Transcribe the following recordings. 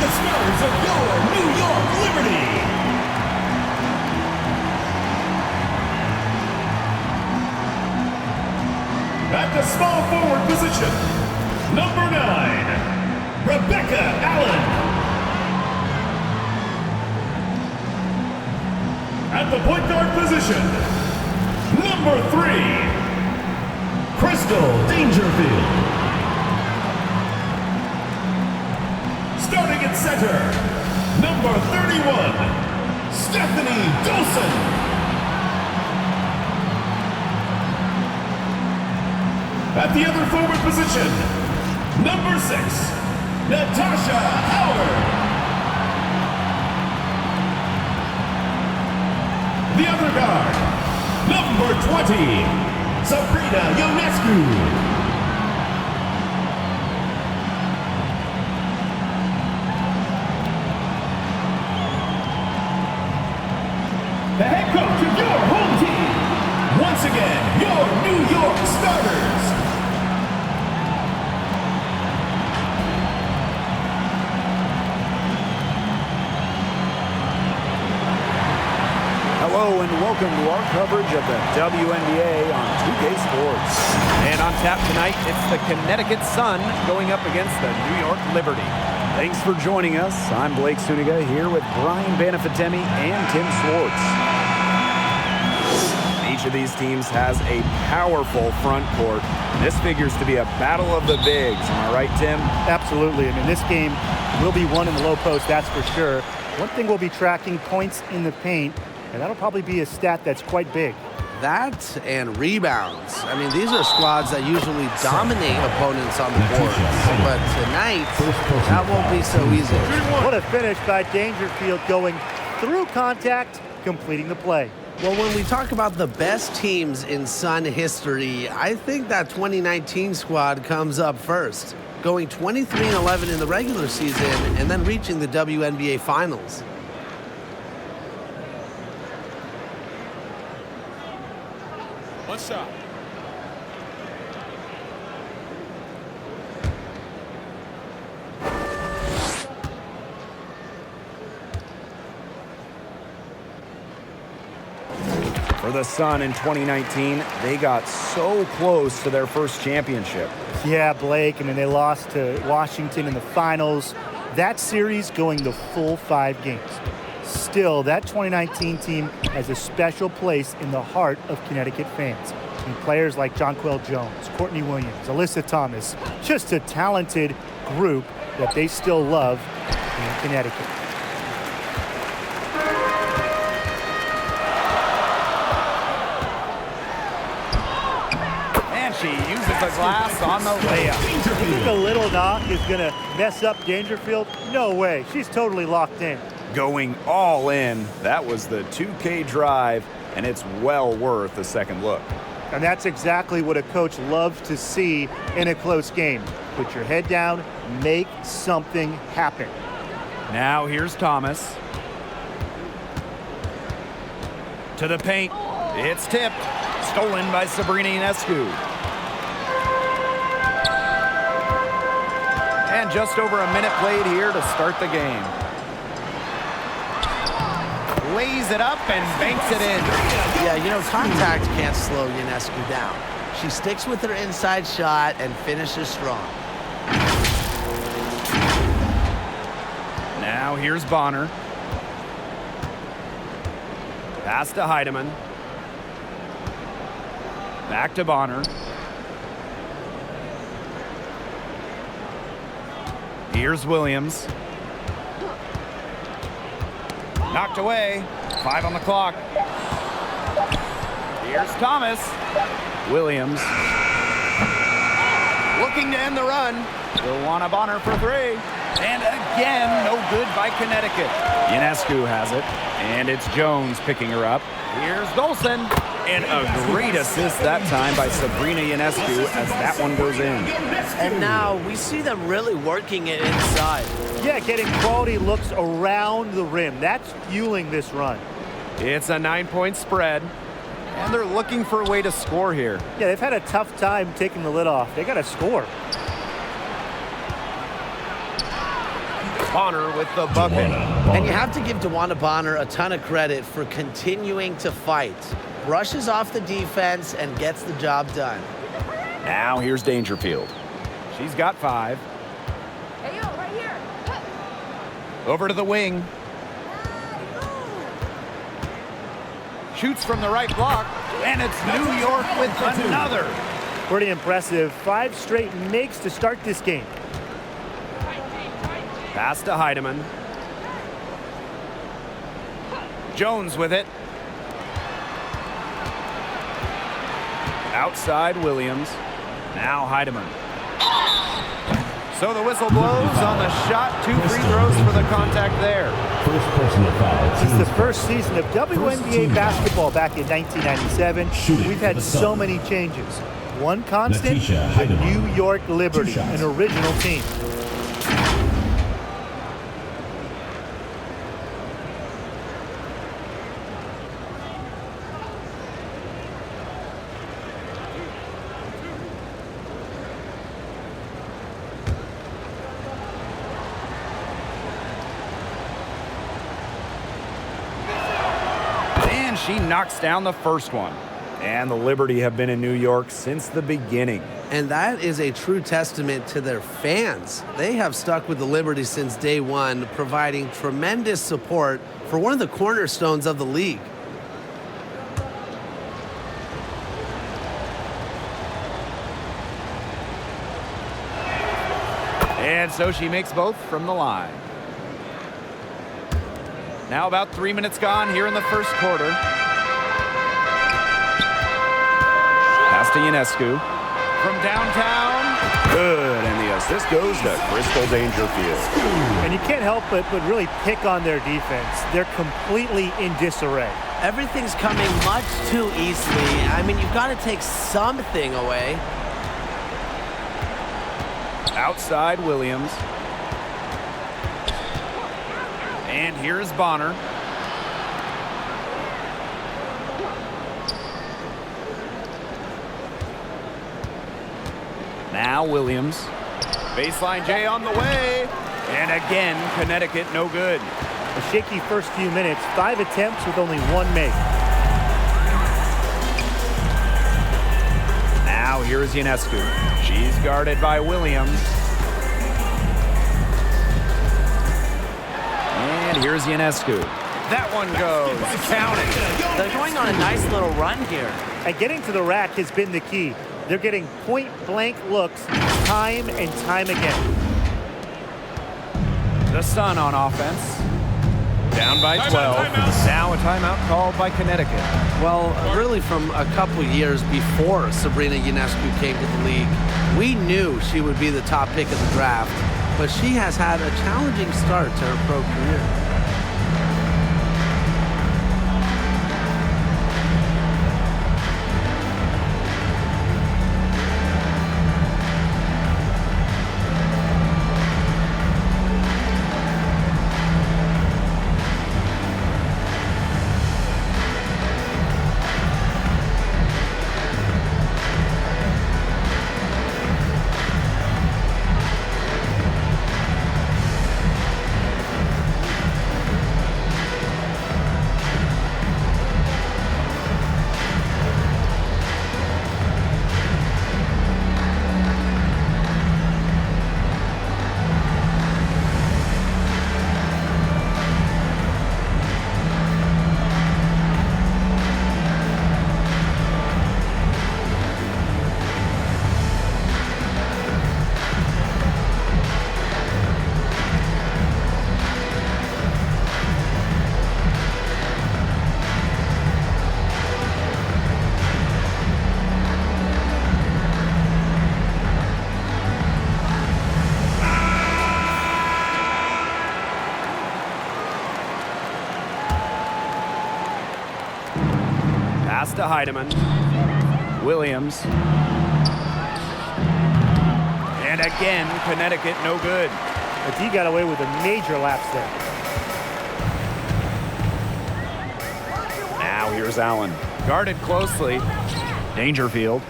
the starters of your New York Liberty. At the small forward position, number 9, Rebecca Allen. At the point guard position, number 3, Crystal Dangerfield. Starting at center, number 31, Stephanie Dolson. At the other forward position, number 6, Natasha Howard. The other guard, number 20, Sabrina Ionescu. The head coach of your home team. Once again, your New York starters. Hello and welcome to our coverage of the WNBA on 2K Sports. And on tap tonight, it's the Connecticut Sun going up against the New York Liberty. Thanks for joining us. I'm Blake Suniga here with Brian Banafitemi and Tim Swartz. Each of these teams has a powerful front court. This figures to be a battle of the bigs. Am I right, Tim? Absolutely. I mean, this game will be won in the low post, that's for sure. One thing we'll be tracking, points in the paint, and that'll probably be a stat that's quite big. That and rebounds. I mean, these are squads that usually dominate opponents on the boards. But tonight, that won't be so easy. What a finish by Dangerfield, going through contact, completing the play. Well, when we talk about the best teams in Sun history, I think that 2019 squad comes up first. Going 23-11 in the regular season and then reaching the WNBA Finals. One shot. For the Sun in 2019, they got so close to their first championship. Yeah, Blake, I mean, they lost to Washington in the finals. That series going the full 5 games. Still, that 2019 team has a special place in the heart of Connecticut fans. And players like Jonquel Jones, Courtney Williams, Alyssa Thomas, just a talented group that they still love in Connecticut. And she uses the glass on the layup. You think a little knock is going to mess up Dangerfield? No way. She's totally locked in. Going all in. That was the 2K drive, and it's well worth a second look. And that's exactly what a coach loves to see in a close game. Put your head down, make something happen. Now here's Thomas. To the paint. It's tipped. Stolen by Sabrina Ionescu. And just over a minute played here to start the game. Lays it up and banks it in. Yeah, you know, contact can't slow Ionescu down. She sticks with her inside shot and finishes strong. Now here's Bonner. Pass to Heidemann. Back to Bonner. Here's Williams. Knocked away. 5 on the clock. Here's Thomas. Williams. Looking to end the run. Still want a Bonner for 3. And again, no good by Connecticut. Ionescu has it. And it's Jones picking her up. Here's Dolson. And a great assist that time by Sabrina Ionescu as that one goes in. And now we see them really working it inside. Yeah, getting quality looks around the rim. That's fueling this run. It's a 9-point spread. And they're looking for a way to score here. Yeah, they've had a tough time taking the lid off. They got to score. Bonner with the bucket. And you have to give DeWanda Bonner a ton of credit for continuing to fight. Brushes off the defense and gets the job done. Now here's Dangerfield. She's got 5. Hey, yo, right here. Over to the wing. Shoots from the right block, and it's New York with another. Pretty impressive. 5 straight makes to start this game. Pass to Heidemann. Jones with it. Outside Williams. Now Heidemann. So the whistle blows on the shot. 2 free throws for the contact there. First personal foul. This is the first season of WNBA basketball back in 1997. We've had so many changes. One constant, the New York Liberty, an original team. And she knocks down the first one. And the Liberty have been in New York since the beginning. And that is a true testament to their fans. They have stuck with the Liberty since day one, providing tremendous support for one of the cornerstones of the league. And so she makes both from the line. Now about 3 minutes gone here in the first quarter. Pass to Ionescu. From downtown. Good. And the assist goes to Crystal Dangerfield. And you can't help but really pick on their defense. They're completely in disarray. Everything's coming much too easily. I mean, you've got to take something away. Outside Williams. And here's Bonner. Now Williams. Baseline J on the way. And again, Connecticut no good. A shaky first few minutes, 5 attempts with only 1 make. Now here's Ionescu. She's guarded by Williams. And here's Ionescu. That one goes. Count it. They're going on a nice little run here. And getting to the rack has been the key. They're getting point-blank looks time and time again. The Sun on offense. Down by 12. Now a timeout called by Connecticut. Well, really from a couple years before Sabrina Ionescu came to the league, we knew she would be the top pick of the draft, but she has had a challenging start to her pro career. Pass to Heidemann. Williams. And again, Connecticut no good. But he got away with a major lapse there. Now here's Allen. Guarded closely. Dangerfield.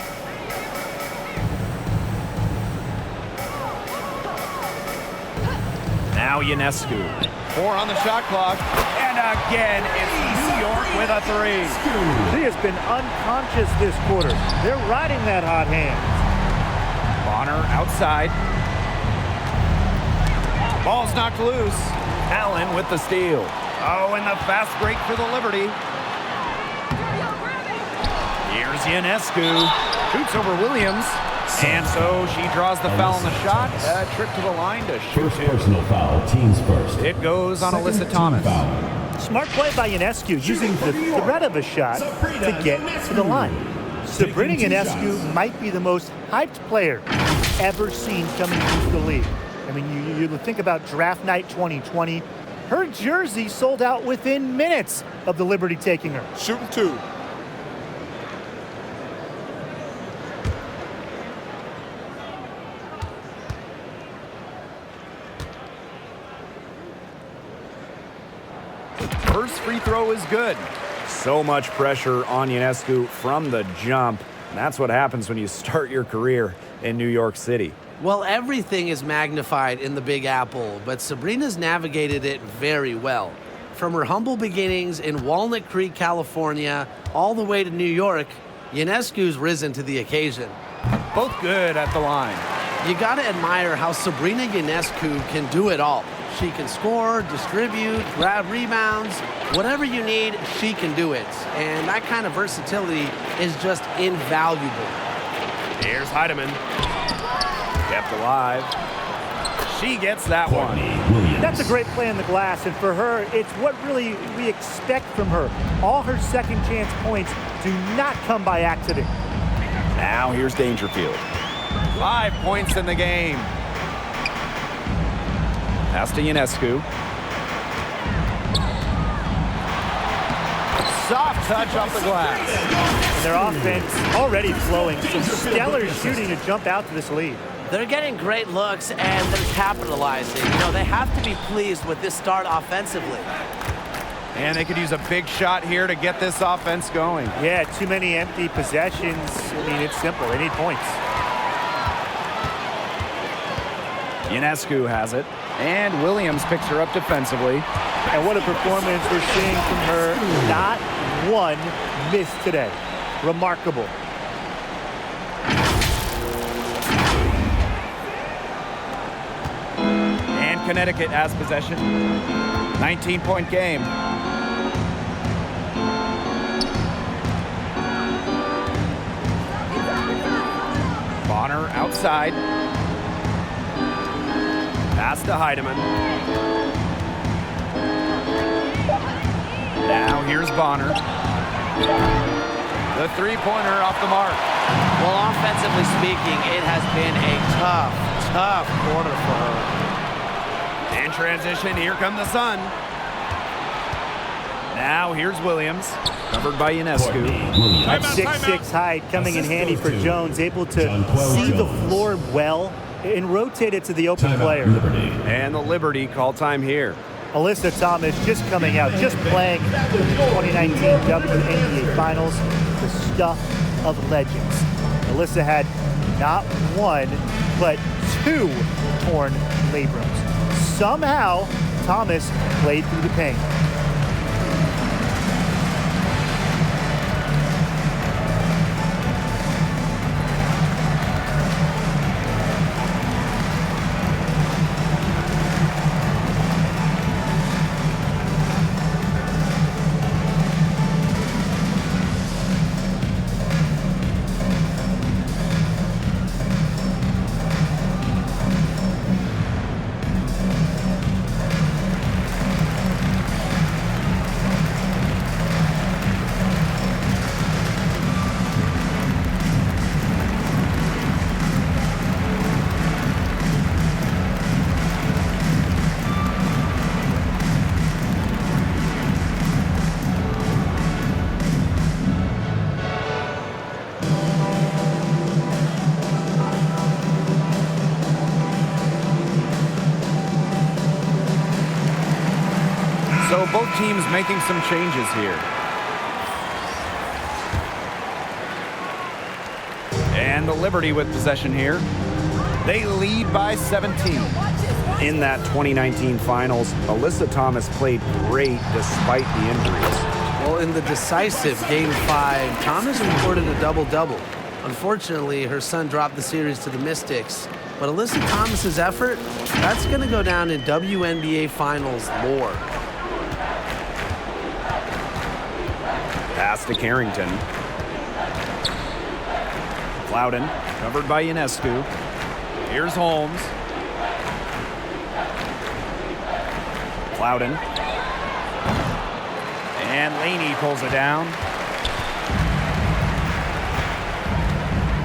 Now Ionescu. 4 on the shot clock. And again, it's New York with a 3. She has been unconscious this quarter. They're riding that hot hand. Bonner outside. Ball's knocked loose. Allen with the steal. Oh, and the fast break for the Liberty. Here's Ionescu. Shoots over Williams. And so she draws the foul on the shot. A trip to the line to shoot First it. personal foul, teams first. It goes on Second Alyssa team Thomas. foul. Smart play by Ionescu, using the threat of a shot to get to the line. Sabrina Ionescu might be the most hyped player we've ever seen coming into the league. I mean, you think about draft night 2020. Her jersey sold out within minutes of the Liberty taking her. Shooting 2. First free throw is good. So much pressure on Ionescu from the jump. That's what happens when you start your career in New York City. Well, everything is magnified in the Big Apple, but Sabrina's navigated it very well. From her humble beginnings in Walnut Creek, California, all the way to New York, Ionescu's risen to the occasion. Both good at the line. You gotta admire how Sabrina Ionescu can do it all. She can score, distribute, grab rebounds, whatever you need, she can do it. And that kind of versatility is just invaluable. Here's Heidemann. Kept alive. She gets that one. Williams. That's a great play in the glass, and for her, it's what really we expect from her. All her second chance points do not come by accident. Now here's Dangerfield. 5 points in the game. Pass to Ionescu. Soft touch off the glass. And their offense already flowing. Some stellar shooting to jump out to this lead. They're getting great looks and they're capitalizing. You know, they have to be pleased with this start offensively. And they could use a big shot here to get this offense going. Yeah, too many empty possessions. I mean, it's simple. They need points. Ionescu has it. And Williams picks her up defensively. And what a performance we're seeing from her. Not one miss today. Remarkable. And Connecticut has possession. 19-point game. Bonner outside. Pass to Heidemann. Now here's Bonner. The three-pointer off the mark. Well, offensively speaking, it has been a tough quarter for her. In transition, here come the Sun. Now here's Williams, covered by Ionescu. That 6'6" height coming in handy for Jones, able to see the floor well and rotate it to the open player. And the Liberty call time here. Alyssa Thomas just coming out, just playing in the 2019 WNBA Finals, the stuff of legends. Alyssa had not one, but 2 torn labrums. Somehow, Thomas played through the pain. So both teams making some changes here. And the Liberty with possession here. They lead by 17. In that 2019 finals, Alyssa Thomas played great despite the injuries. Well, in the decisive Game 5, Thomas recorded a double-double. Unfortunately, her son dropped the series to the Mystics. But Alyssa Thomas's effort, that's going to go down in WNBA Finals lore. Pass to Carrington. Loudon, covered by Ionescu. Here's Holmes. Loudon. And Laney pulls it down.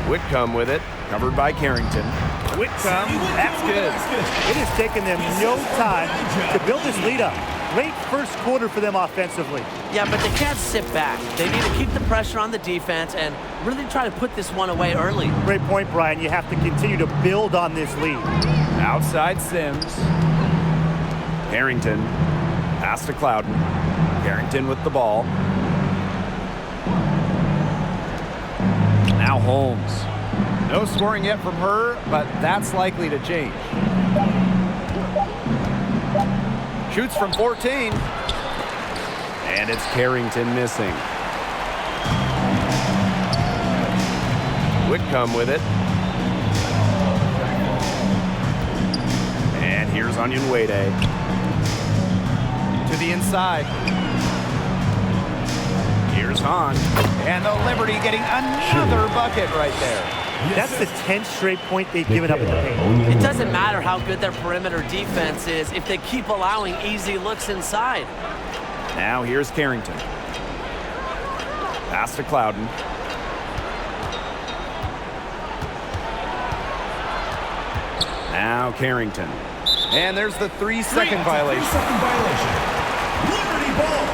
Whitcomb with it, covered by Carrington. Whitcomb, that's good. It has taken them no time to build this lead up. Great first quarter for them offensively. Yeah, but they can't sit back. They need to keep the pressure on the defense and really try to put this one away early. Great point, Brian. You have to continue to build on this lead. Outside Sims. Carrington. Pass to Clouden. Carrington with the ball. Now Holmes. No scoring yet from her, but that's likely to change. Shoots from 14. And it's Carrington missing. Whitcomb with it. And here's Onyenwede. To the inside. Here's Hahn. And the Liberty getting another bucket right there. That's the 10th straight point they've given up in the paint. It doesn't matter how good their perimeter defense is if they keep allowing easy looks inside. Now here's Carrington. Pass to Clouden. Now Carrington. And there's the 3-second violation. 3-second violation. Liberty ball.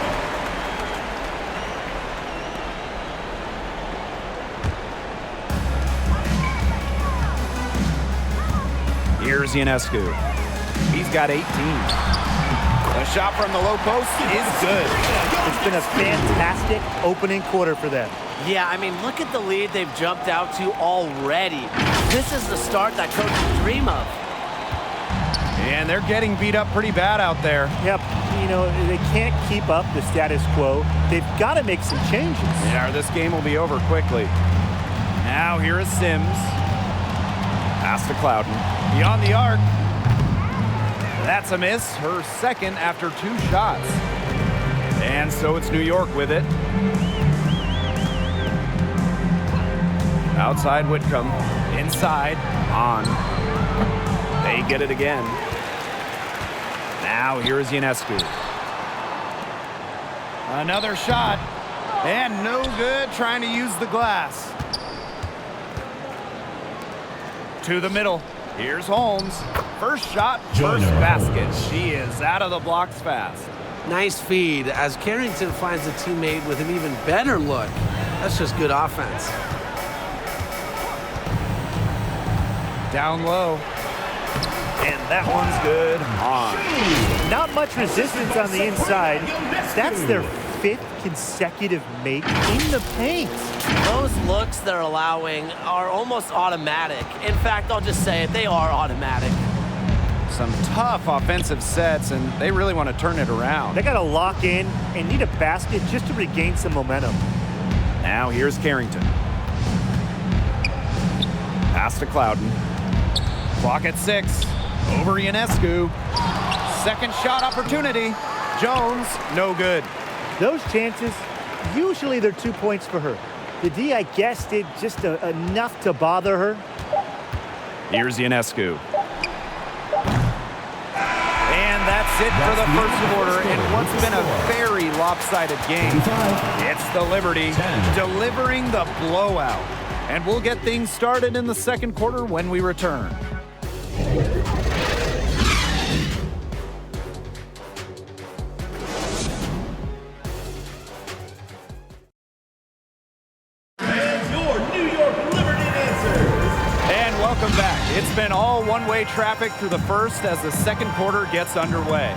Here's Ionescu. He's got 18. The shot from the low post is good. It's been a fantastic opening quarter for them. Yeah, I mean, look at the lead they've jumped out to already. This is the start that coaches dream of. And they're getting beat up pretty bad out there. Yep, you know, they can't keep up the status quo. They've got to make some changes. Yeah, this game will be over quickly. Now here is Sims. Pass to Clouden. Beyond the arc. That's a miss. Her second after 2 shots. And so it's New York with it. Outside Whitcomb. Inside. On. They get it again. Now here is Ionescu. Another shot. And no good, trying to use the glass. To the middle. Here's Holmes. First shot, first basket. She is out of the blocks fast. Nice feed as Carrington finds a teammate with an even better look. That's just good offense. Down low. And that one's good. On. Not much resistance on the inside. That's their 5th consecutive make in the paint. Those looks they're allowing are almost automatic. In fact, I'll just say it, they are automatic. Some tough offensive sets, and they really want to turn it around. They got to lock in and need a basket just to regain some momentum. Now here's Carrington. Pass to Clouden. Clock at 6. Over Ionescu. Second shot opportunity. Jones, no good. Those chances, usually they're 2 points for her. The D, I guess, did just enough to bother her. Here's Ionescu. And that's it for the first quarter in what's been a very lopsided game. It's the Liberty delivering the blowout. And we'll get things started in the second quarter when we return. Welcome back. It's been all one-way traffic through the first as the second quarter gets underway.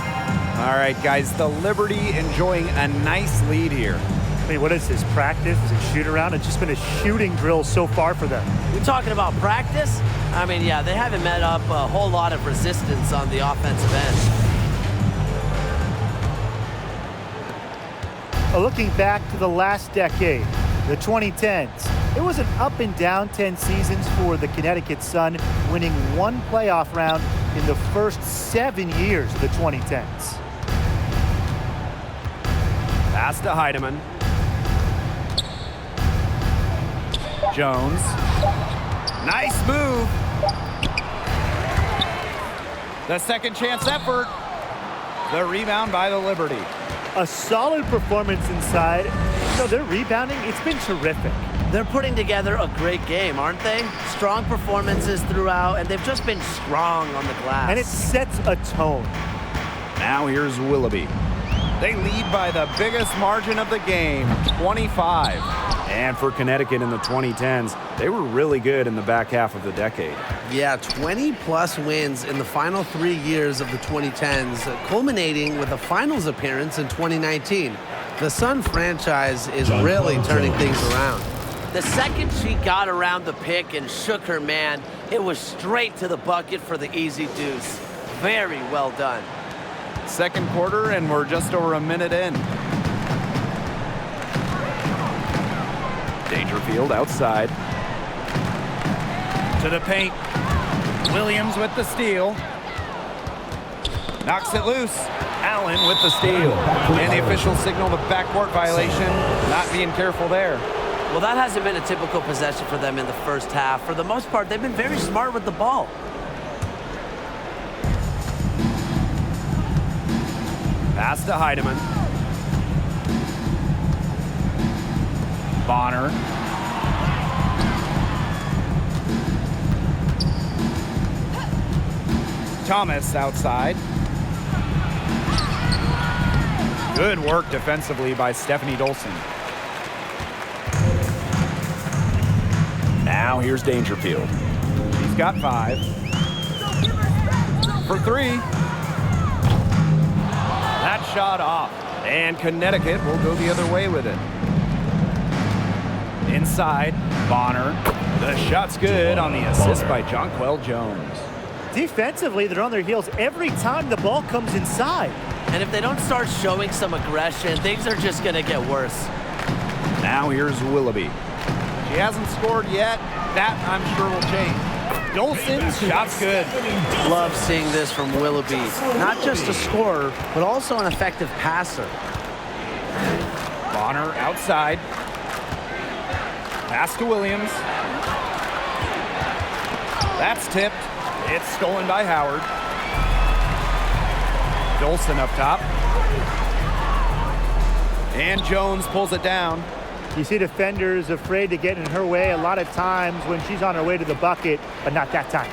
All right, guys, the Liberty enjoying a nice lead here. I mean, what is this, practice? Is it shoot around? It's just been a shooting drill so far for them. You're talking about practice? I mean, yeah, they haven't met up a whole lot of resistance on the offensive end. Looking back to the last decade, the 2010s, it was an up and down 10 seasons for the Connecticut Sun, winning one playoff round in the first 7 years of the 2010s. Pass to Heidemann. Jones. Nice move. The second chance effort. The rebound by the Liberty. A solid performance inside. You know, their rebounding, it's been terrific. They're putting together a great game, aren't they? Strong performances throughout, and they've just been strong on the glass. And it sets a tone. Now here's Willoughby. They lead by the biggest margin of the game, 25. And for Connecticut in the 2010s, they were really good in the back half of the decade. Yeah, 20-plus wins in the final 3 years of the 2010s, culminating with a finals appearance in 2019. The Sun franchise is really turning things around. The second she got around the pick and shook her man, it was straight to the bucket for the easy deuce. Very well done. Second quarter, and we're just over a minute in. Dangerfield outside. To the paint. Williams with the steal. Knocks it loose. Allen with the steal. And the official signaled a backcourt violation. Not being careful there. Well, that hasn't been a typical possession for them in the first half. For the most part, they've been very smart with the ball. Pass to Heidemann. Bonner. Thomas outside. Good work defensively by Stephanie Dolson. Now here's Dangerfield. He's got 5. For 3. That shot off. And Connecticut will go the other way with it. Inside, Bonner. The shot's good on the assist by Jonquel Jones. Defensively, they're on their heels every time the ball comes inside. And if they don't start showing some aggression, things are just going to get worse. Now here's Willoughby. She hasn't scored yet. That, I'm sure, will change. Dolson's shot's good. Love seeing this from Willoughby. Not just a scorer, but also an effective passer. Bonner outside. Pass to Williams. That's tipped. It's stolen by Howard. Dolson up top. And Jones pulls it down. You see defenders afraid to get in her way a lot of times when she's on her way to the bucket, but not that time.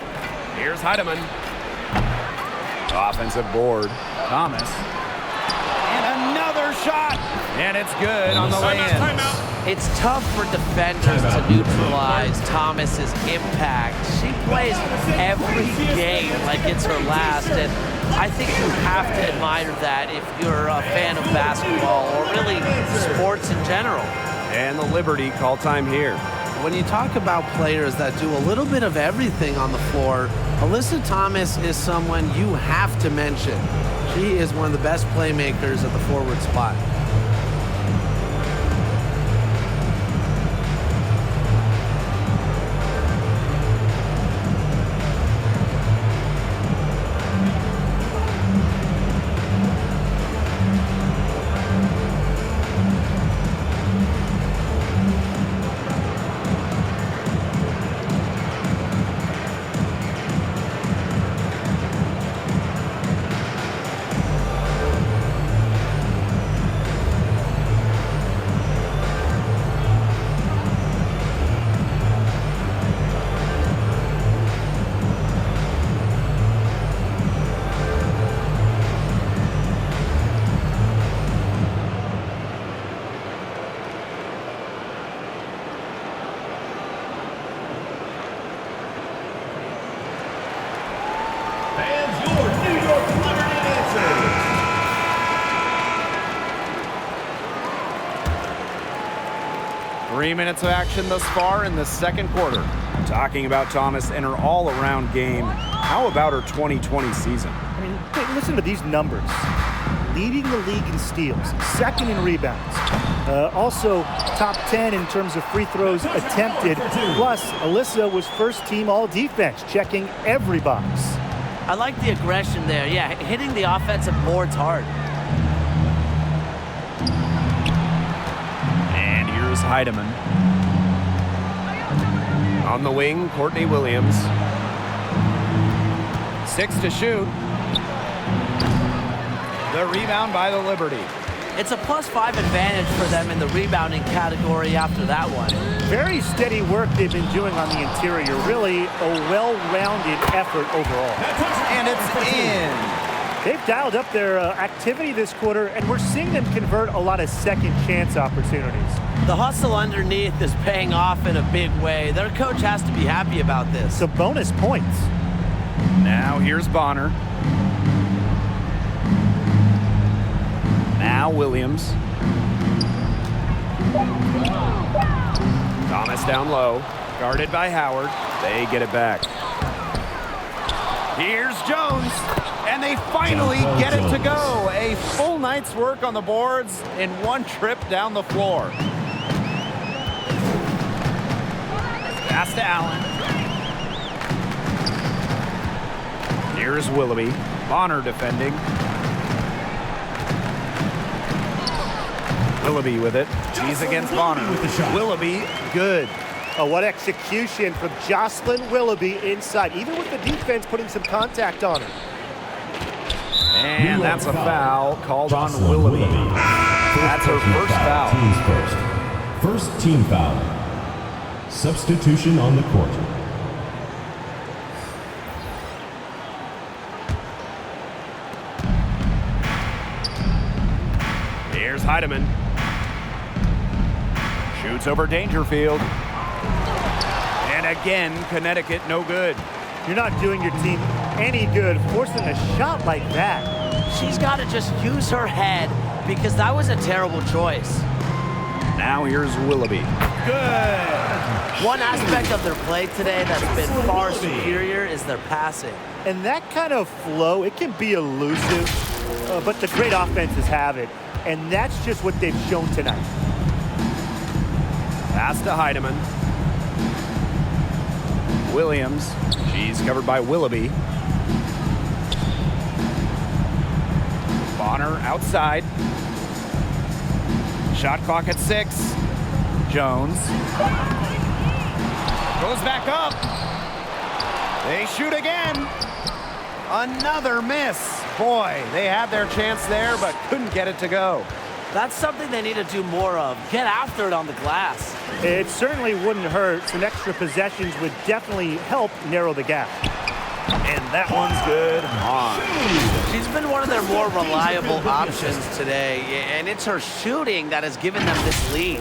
Here's Heidemann. Offensive board. Thomas. And another shot. And it's good on the way-in. It's tough for defenders to neutralize Thomas's impact. She plays every game like it's her last, and I think you have to admire that if you're a fan of basketball or really sports in general. And the Liberty call time here. When you talk about players that do a little bit of everything on the floor, Alyssa Thomas is someone you have to mention. She is one of the best playmakers at the forward spot. 3 minutes of action thus far in the second quarter. Talking about Thomas and her all-around game, how about her 2020 season? I mean, listen to these numbers. Leading the league in steals, second in rebounds. Also, top 10 in terms of free throws attempted. Plus, Alyssa was first team all-defense, checking every box. I like the aggression there. Yeah, hitting the offensive boards hard. And here's Heidemann. On the wing, Courtney Williams. 6 to shoot. The rebound by the Liberty. It's a +5 advantage for them in the rebounding category after that one. Very steady work they've been doing on the interior. Really a well-rounded effort overall. And it's in. They've dialed up their activity this quarter, and we're seeing them convert a lot of second chance opportunities. The hustle underneath is paying off in a big way. Their coach has to be happy about this. Some bonus points. Now here's Bonner. Now Williams. Thomas down low, guarded by Howard. They get it back. Here's Jones, and they finally get it to go. A full night's work on the boards in one trip down the floor. Pass to Allen. Here's Willoughby. Bonner defending. Willoughby with it. She's against Bonner. Willoughby, good. Oh, what execution from Jocelyn Willoughby inside, even with the defense putting some contact on her. And that's a foul called on Willoughby. That's her first foul. Teams first team foul. Substitution on the court. Here's Heidemann. Shoots over Dangerfield. And again, Connecticut no good. You're not doing your team any good forcing a shot like that. She's got to just use her head because that was a terrible choice. Now here's Willoughby. Good. One aspect of their play today that's been far superior is their passing. And that kind of flow, it can be elusive, but the great offenses have it. And that's just what they've shown tonight. Pass to Heidemann. Williams. She's covered by Willoughby. Bonner outside. Shot clock at 6. Jones. Goes back up. They shoot again. Another miss. Boy, they had their chance there, but couldn't get it to go. That's something they need to do more of. Get after it on the glass. It certainly wouldn't hurt. Some extra possessions would definitely help narrow the gap. And that one's good on. She's been one of their more reliable options today, and it's her shooting that has given them this lead.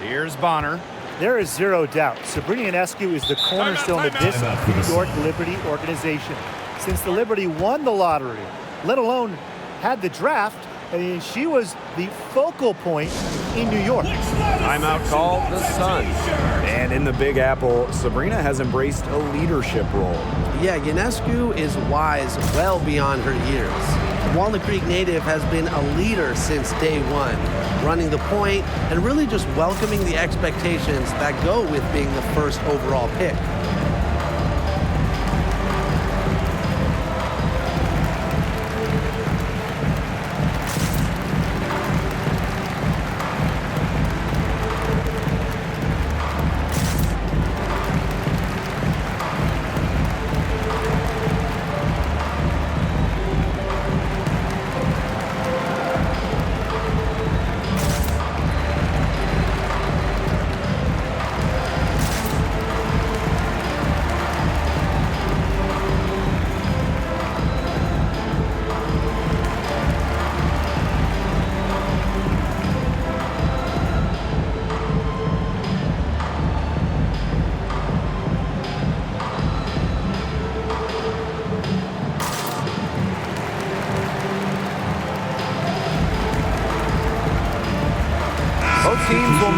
Here's Bonner. There is zero doubt. Sabrina Ionescu is the cornerstone of this New York Liberty organization. Since the Liberty won the lottery, let alone had the draft, I mean, she was the focal point in New York. Timeout called the Sun. And in the Big Apple, Sabrina has embraced a leadership role. Yeah, Ionescu is wise well beyond her years. Walnut Creek native has been a leader since day one, running the point and really just welcoming the expectations that go with being the first overall pick.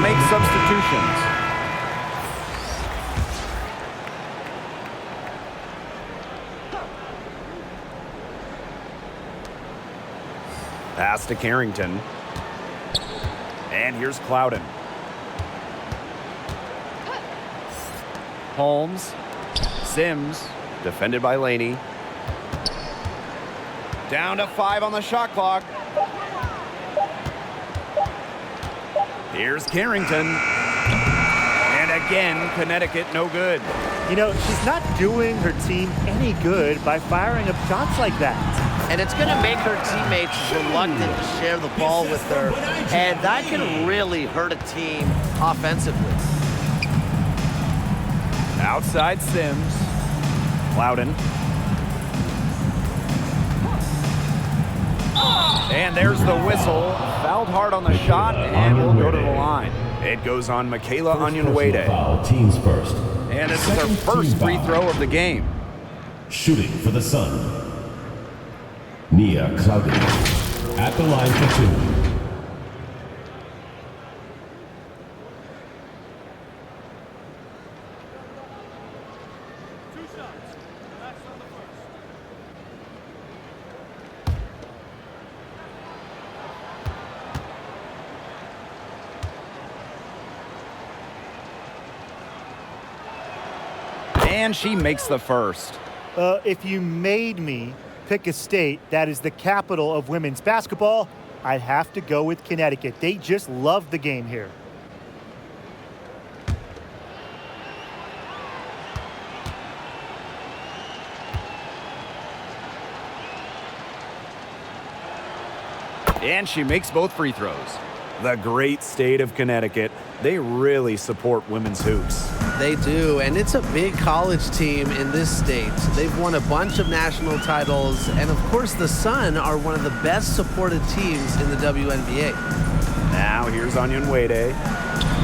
make substitutions. Pass to Carrington. And here's Clouden. Holmes. Sims. Defended by Laney. Down to 5 on the shot clock. Here's Carrington. And again, Connecticut no good. You know, she's not doing her team any good by firing up shots like that. And it's going to make her teammates reluctant to share the ball with her. And that can really hurt a team offensively. Outside Sims. Clouden. And there's the whistle. Fouled hard on the shot and will go to the line. It goes on Michaela Onyenwede. Foul, teams first. And this is her first free throw of the game. Shooting for the Sun. Nia Clouden at the line for 2. And she makes the first. If you made me pick a state that is the capital of women's basketball, I'd have to go with Connecticut. They just love the game here. And she makes both free throws. The great state of Connecticut. They really support women's hoops. They do, and it's a big college team in this state. They've won a bunch of national titles, and of course the Sun are one of the best supported teams in the WNBA. Now here's Onyenwede.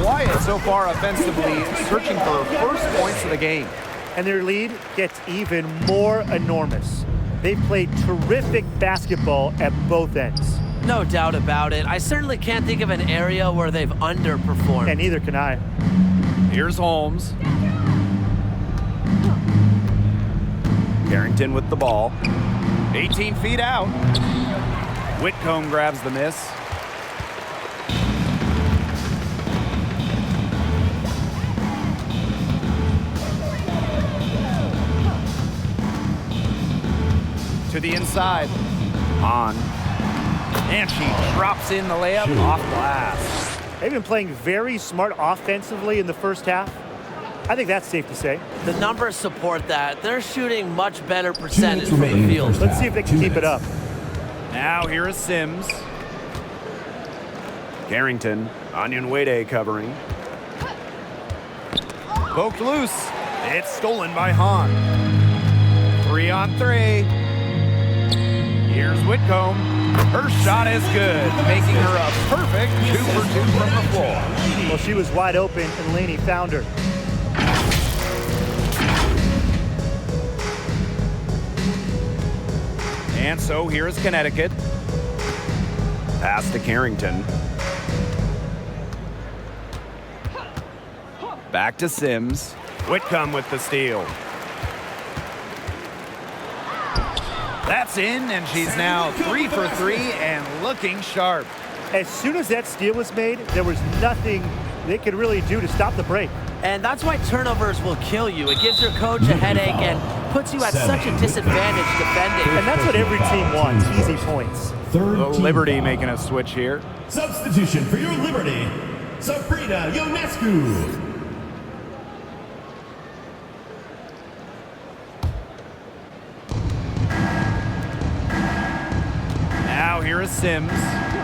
Quiet so far offensively, searching for her first points of the game. And their lead gets even more enormous. They've played terrific basketball at both ends. No doubt about it. I certainly can't think of an area where they've underperformed. And neither can I. Here's Holmes. Carrington with the ball. 18 feet out. Whitcomb grabs the miss. To the inside. On. And she drops in the layup off glass. They've been playing very smart offensively in the first half. I think that's safe to say. The numbers support that. They're shooting much better percentage from the field. Let's see if they can keep it up. Now here is Sims. Carrington. Onyenwede covering. Poked loose. It's stolen by Hahn. 3 on 3. Here's Whitcomb. Her shot is good, making her a perfect 2 for 2 from the floor. Well, she was wide open, and Laney found her. And so here is Connecticut. Pass to Carrington. Back to Sims. Whitcomb with the steal. That's in, and she's now 3 for 3 and looking sharp. As soon as that steal was made, there was nothing they could really do to stop the break. And that's why turnovers will kill you. It gives your coach a headache and puts you at such a disadvantage defending. And that's what every team wants, easy points. The Liberty making a switch here. Substitution for your Liberty, Sabrina Ionescu. Now here is Sims.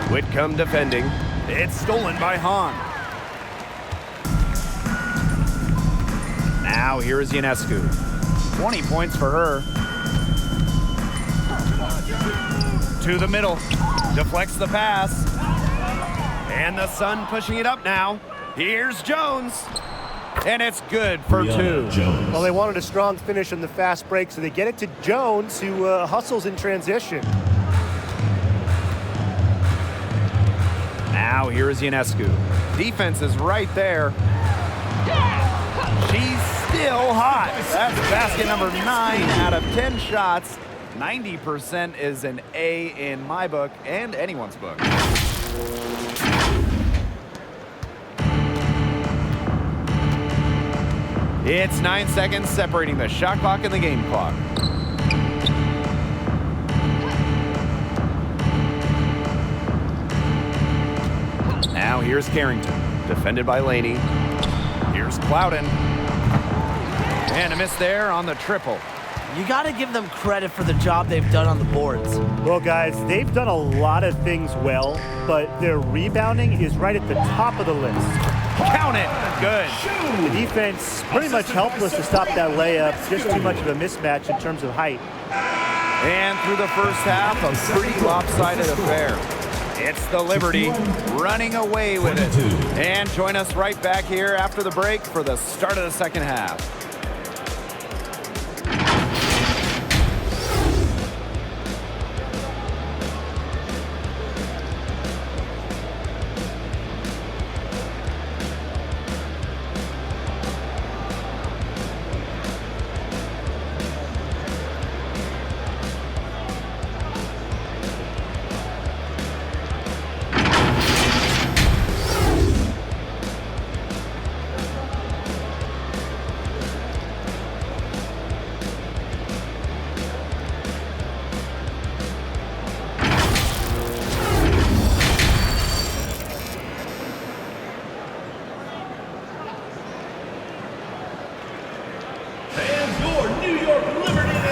Whitcomb defending. It's stolen by Hahn. Now here is Ionescu. 20 points for her. To the middle. Deflects the pass. And the Sun pushing it up now. Here's Jones. And it's good for 2. Jones. Well, they wanted a strong finish on the fast break, so they get it to Jones, who hustles in transition. Now here is Ionescu. Defense is right there. She's still hot. That's basket number 9 out of 10 shots. 90% is an A in my book and anyone's book. It's 9 seconds separating the shot clock and the game clock. Now here's Carrington, defended by Laney. Here's Clouden. And a miss there on the triple. You got to give them credit for the job they've done on the boards. Well, guys, they've done a lot of things well, but their rebounding is right at the top of the list. Count it. Good. The defense pretty much helpless to stop that layup. Just too much of a mismatch in terms of height. And through the first half, a pretty lopsided affair. It's the Liberty running away with it. And join us right back here after the break for the start of the second half.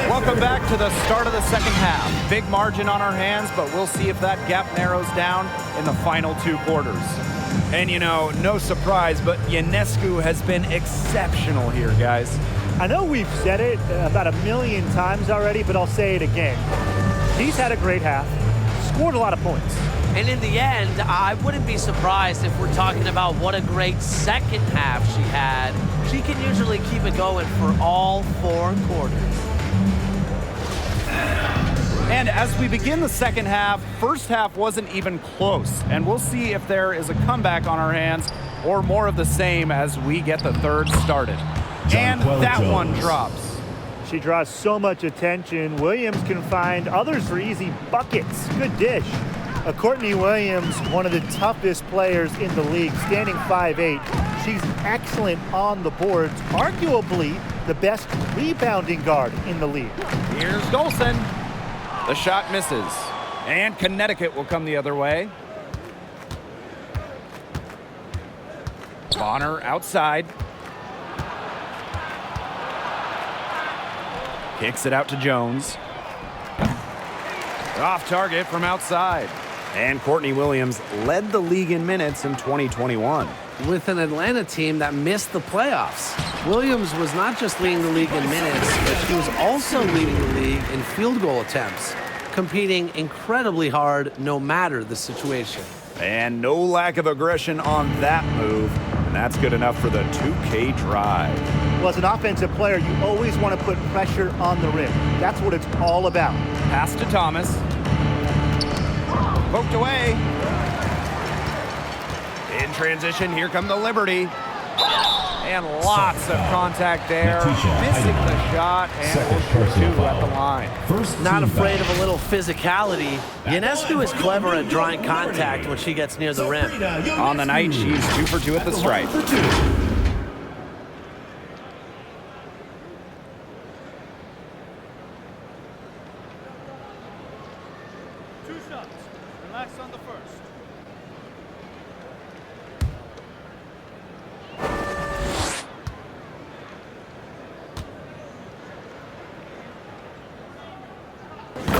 Welcome back to the start of the second half. Big margin on our hands, but we'll see if that gap narrows down in the final 2 quarters. And you know, no surprise, but Ionescu has been exceptional here, guys. I know we've said it about 1,000,000 times already, but I'll say it again. He's had a great half, scored a lot of points. And in the end, I wouldn't be surprised if we're talking about what a great second half she had. She can usually keep it going for all 4 quarters. And as we begin the second half, first half wasn't even close. And we'll see if there is a comeback on our hands or more of the same as we get the third started. And that one drops. She draws so much attention. Williams can find others for easy buckets. Good dish. Courtney Williams, one of the toughest players in the league, standing 5'8". She's excellent on the boards, arguably the best rebounding guard in the league. Here's Dolson. The shot misses. And Connecticut will come the other way. Bonner outside. Kicks it out to Jones. Off target from outside. And Courtney Williams led the league in minutes in 2021. With an Atlanta team that missed the playoffs. Williams was not just leading the league in minutes, but she was also leading the league in field goal attempts, competing incredibly hard no matter the situation. And no lack of aggression on that move. And that's good enough for the 2K drive. Well, as an offensive player, you always want to put pressure on the rim. That's what it's all about. Pass to Thomas. Poked away. In transition, here come the Liberty. And lots of contact there. Missing the shot, and we'll shoot 2 at the line. Not afraid of a little physicality. Ionescu is clever at drawing contact when she gets near the rim. On the night, she's 2 for 2 at the stripe.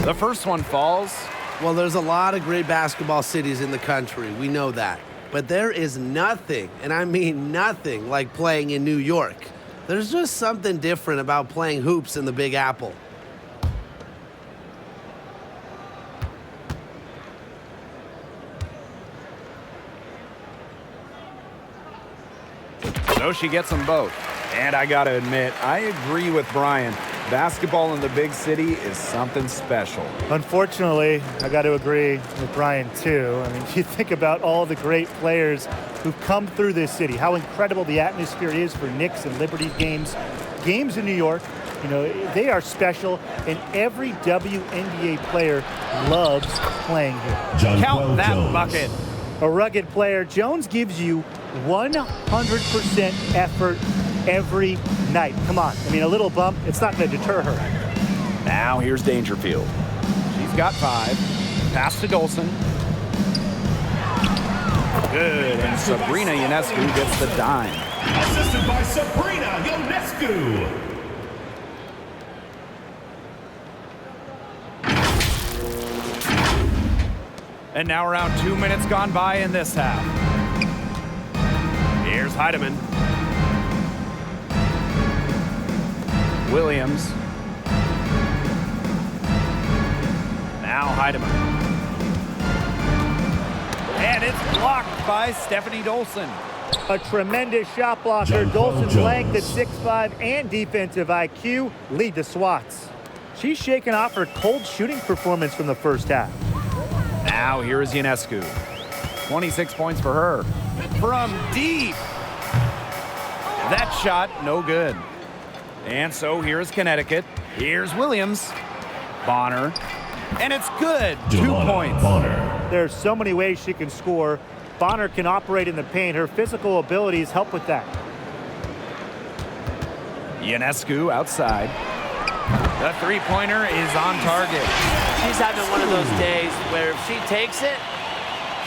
The first one falls. Well, there's a lot of great basketball cities in the country. We know that. But there is nothing, and I mean nothing, like playing in New York. There's just something different about playing hoops in the Big Apple. So she gets them both. And I got to admit, I agree with Brian. basketball in the big city is something special. Unfortunately, I got to agree with Brian, too. I mean, you think about all the great players who've come through this city, how incredible the atmosphere is for Knicks and Liberty games. Games in New York, you know, they are special, and every WNBA player loves playing here. Count that bucket. A rugged player, Jones gives you 100% effort every night. Come on. I mean, a little bump, it's not going to deter her. Now here's Dangerfield. She's got 5. Pass to Dolson. Good, and Sabrina Ionescu gets the dime. Assisted by Sabrina Ionescu. And now around 2 minutes gone by in this half. Here's Heidemann. Williams. Now Heidemann. And it's blocked by Stephanie Dolson. A tremendous shot blocker. Dolson's length at 6'5" and defensive IQ lead the swats. She's shaken off her cold shooting performance from the first half. Now here is Ionescu. 26 points for her. From deep. That shot, no good. And so here's Connecticut. Here's Williams. Bonner. And it's good. 2 points. Bonner. There's so many ways she can score. Bonner can operate in the paint. Her physical abilities help with that. Ionescu outside. The three-pointer is on target. She's having one of those days where if she takes it,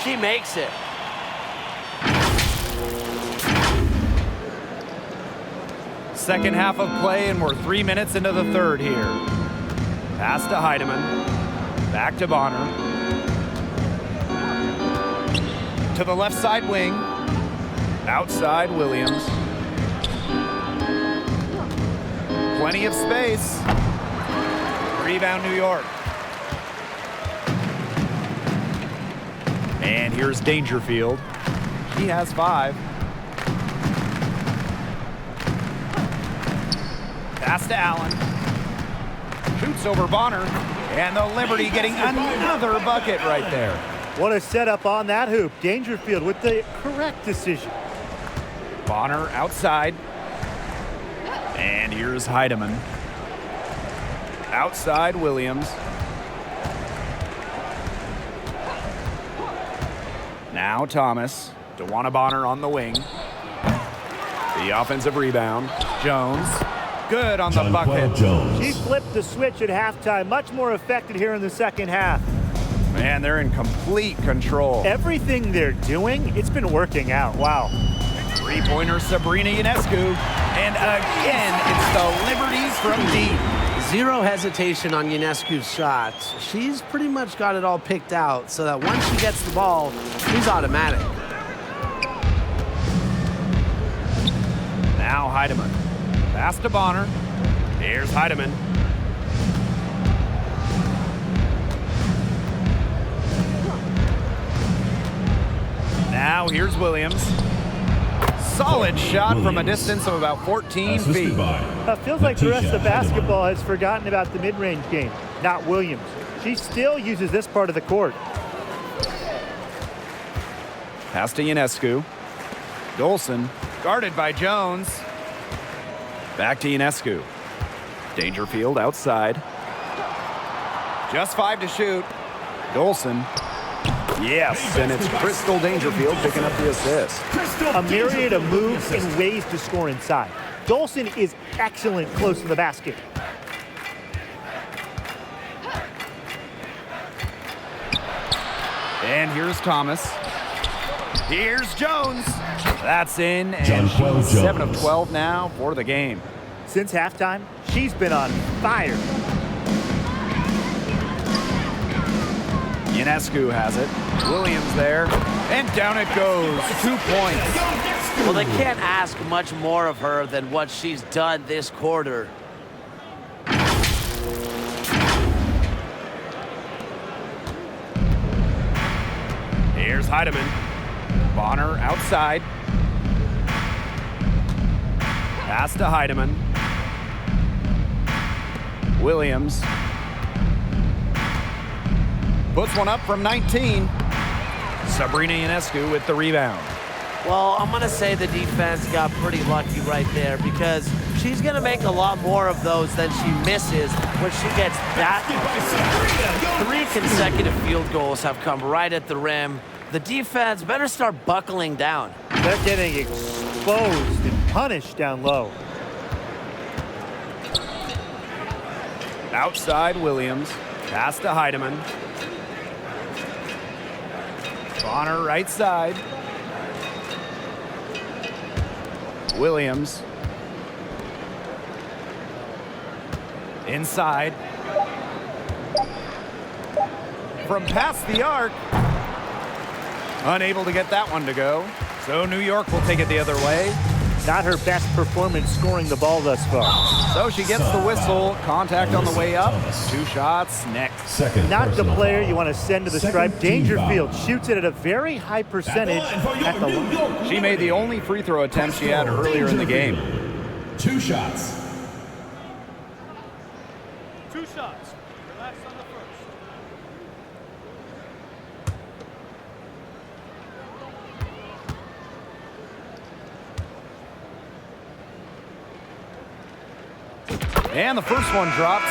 she makes it. Second half of play, and we're 3 minutes into the third here. Pass to Heidemann. Back to Bonner. To the left side wing. Outside Williams. Plenty of space. Rebound New York. And here's Dangerfield. He has 5. Pass to Allen. Shoots over Bonner. And the Liberty getting another bucket right there. What a setup on that hoop. Dangerfield with the correct decision. Bonner outside. And here's Heidemann. Outside Williams. Now Thomas. DeWanna Bonner on the wing. The offensive rebound. Jones. Good on the bucket. She flipped the switch at halftime. Much more effective here in the second half. Man, they're in complete control. Everything they're doing, it's been working out. Wow. Three-pointer Sabrina Ionescu. And again, it's the Liberties from deep. Zero hesitation on Ionescu's shots. She's pretty much got it all picked out so that once she gets the ball, she's automatic. Now Heidemann. Pass to Bonner. Here's Heidemann. Now here's Williams. Solid shot from a distance of about 14 feet. It feels like the rest of basketball has forgotten about the mid-range game, not Williams. She still uses this part of the court. Pass to Ionescu. Dolson, guarded by Jones. Back to Ionescu. Dangerfield outside. Just 5 to shoot. Dolson. Yes, and it's Crystal Dangerfield picking up the assist. A myriad of moves and ways to score inside. Dolson is excellent close to the basket. And here's Thomas. Here's Jones. That's in, and she's 7 of 12 now for the game. Since halftime, she's been on fire. Ionescu has it. Williams there. And down it goes. 2 points. Well, they can't ask much more of her than what she's done this quarter. Here's Heidemann. Bonner outside. Pass to Heidemann. Williams puts one up from 19. Sabrina Ionescu with the rebound. Well, I'm going to say the defense got pretty lucky right there because she's going to make a lot more of those than she misses when she gets that. 3 consecutive field goals have come right at the rim. The defense better start buckling down. They're getting exposed and punished down low. Outside Williams. Pass to Heidemann. Bonner right side. Williams. Inside. From past the arc. Unable to get that one to go. So New York will take it the other way. Not her best performance scoring the ball thus far. So she gets the whistle. Contact on the way up. 2 shots next. Second Not the personal player foul. you want to send to the Second stripe. team Dangerfield foul. shoots it at a very high percentage at the line. She made the only free throw attempt she had earlier in the game. 2 shots. 2 shots. Relax on the first. And the first one drops.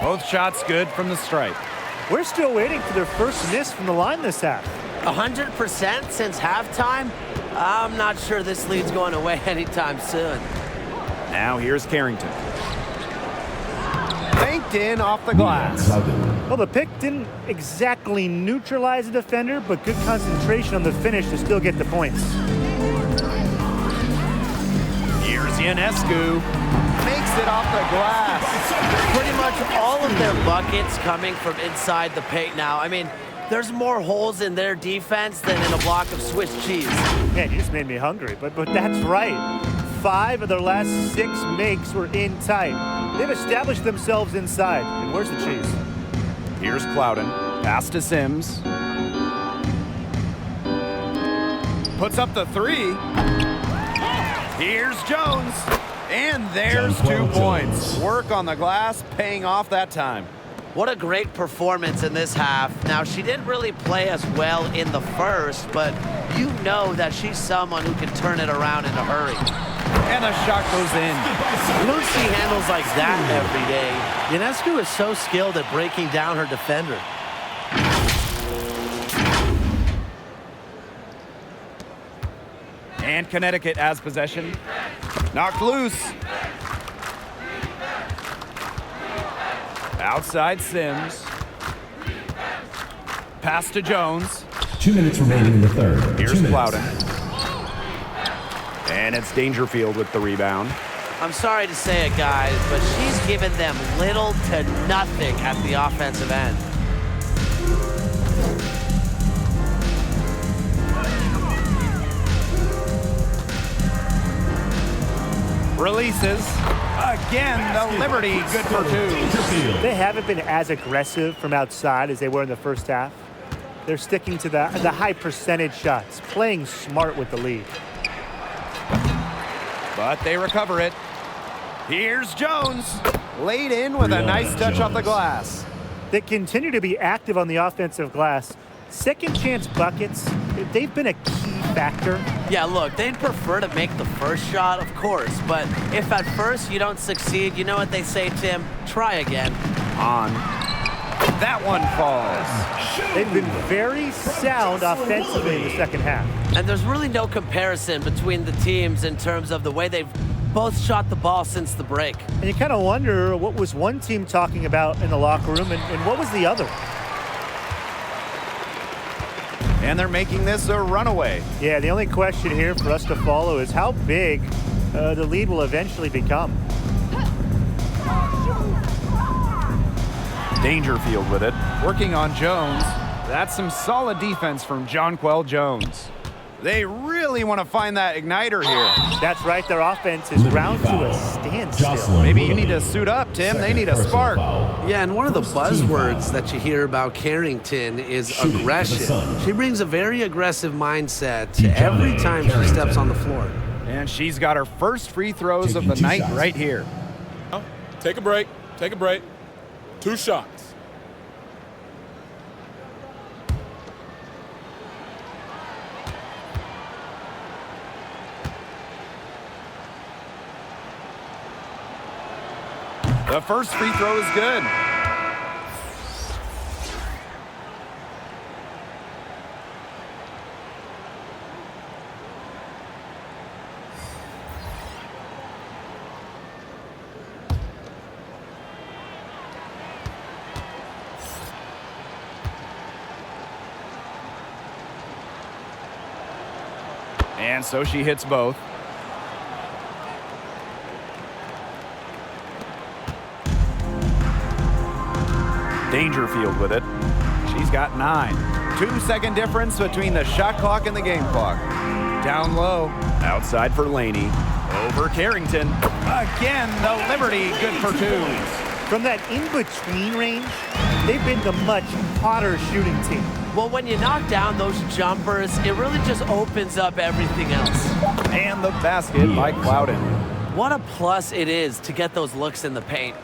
Both shots good from the stripe. We're still waiting for their first miss from the line this half. 100% since halftime? I'm not sure this lead's going away anytime soon. Now here's Carrington. Banked in off the glass. Well, the pick didn't exactly neutralize the defender, but good concentration on the finish to still get the points. Here's Ionescu. Makes it off the glass. Pretty much all of their buckets coming from inside the paint now. I mean, there's more holes in their defense than in a block of Swiss cheese. Man, you just made me hungry, but that's right. 5 of their last 6 makes were in tight. They've established themselves inside. And where's the cheese? Here's Clouden. Pass to Sims. Puts up the 3. Here's Jones. And there's 2 points. Work on the glass, paying off that time. What a great performance in this half. Now, she didn't really play as well in the first, but you know that she's someone who can turn it around in a hurry. And a shot goes in. You don't see handles like that every day. Ionescu is so skilled at breaking down her defender. And Connecticut has possession. Knocked loose. Outside Sims. Pass to Jones. 2 minutes remaining in the third. Here's 2 minutes. Clouden. And it's Dangerfield with the rebound. I'm sorry to say it, guys, but she's given them little to nothing at the offensive end. Releases. Again, the Liberty good for 2. They haven't been as aggressive from outside as they were in the first half. They're sticking to the high percentage shots, playing smart with the lead. But they recover it. Here's Jones. Laid in with a nice touch off the glass. They continue to be active on the offensive glass. Second chance buckets, they've been a key factor. Yeah, look, they'd prefer to make the first shot, of course, but if at first you don't succeed, you know what they say, Tim? Try again. On. That one falls. They've been very sound offensively in the second half. And there's really no comparison between the teams in terms of the way they've both shot the ball since the break. And you kind of wonder what was one team talking about in the locker room and what was the other? And they're making this a runaway. Yeah, the only question here for us to follow is how big the lead will eventually become. Dangerfield with it. Working on Jones. That's some solid defense from Jonquel Jones. They really want to find that igniter here. That's right. Their offense is ground to a standstill. Maybe you need to suit up, Tim. They need a spark. Yeah, and one of the buzzwords that you hear about Carrington is aggression. She brings a very aggressive mindset to every time she steps on the floor. And she's got her first free throws of the night right here. Take a break. Take a break. 2 shots. The first free throw is good. And so she hits both. Dangerfield with it. She's got 9. 2-second difference between the shot clock and the game clock. Down low. Outside for Laney. Over Carrington. Again, the Liberty good for 2. From that in-between range, they've been the much hotter shooting team. Well, when you knock down those jumpers, it really just opens up everything else. And the basket by Clouden. What a plus it is to get those looks in the paint.